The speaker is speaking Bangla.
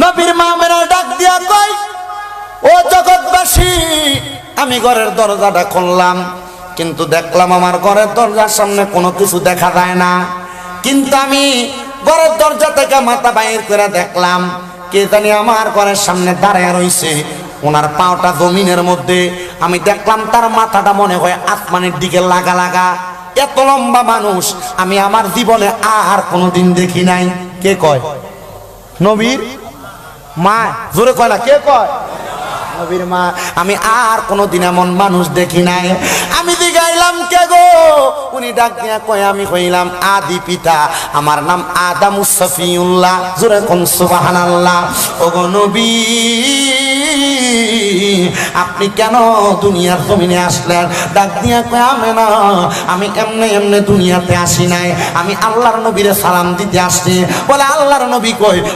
নবীর মা আমেনা ডাক দিয়া কয়, ও জগৎবাসী, আমি ঘরের দরজাটা খুললাম, কিন্তু দেখলাম আমার ঘরের দরজার সামনে কোনো কিছু দেখা যায় না। কিন্তু আমি ঘরের দরজা থেকে মাথা বাইর করে দেখলাম কে জানি আমার ঘরের সামনে দাঁড়ায় রইছে, ওনার পাওটা জমিনের মধ্যে। আমি দেখলাম তার মাথাটা মনে হয় আসমানের দিকে লাগা লাগা। এত লম্বা মানুষ আমি আমার জীবনে আর কোনোদিন দেখি নাই। কে কয়? নবীর মা। জোরে কয় না, কে কয়? নবীর মা। আমি আর কোনোদিন এমন মানুষ দেখি নাই। আমি জিগাইলাম, কে গো? উনি ডাক দিয়া কয়, আমি কইলাম আদি পিতা, আমার নাম আদামুস সফিউল্লাহ। জোরে কোন সুবহানাল্লাহ। ওগো নবী, আপনি কেন দুনিয়ার জমিনে আসলেন? ডাক দিয়া কয়, আমেনা, আমি এমনে এমনে দুনিয়াতে আসি নাই, আমি আল্লাহর নবীরে সালাম দিতে আসছি। বলে আল্লাহর নবী কই?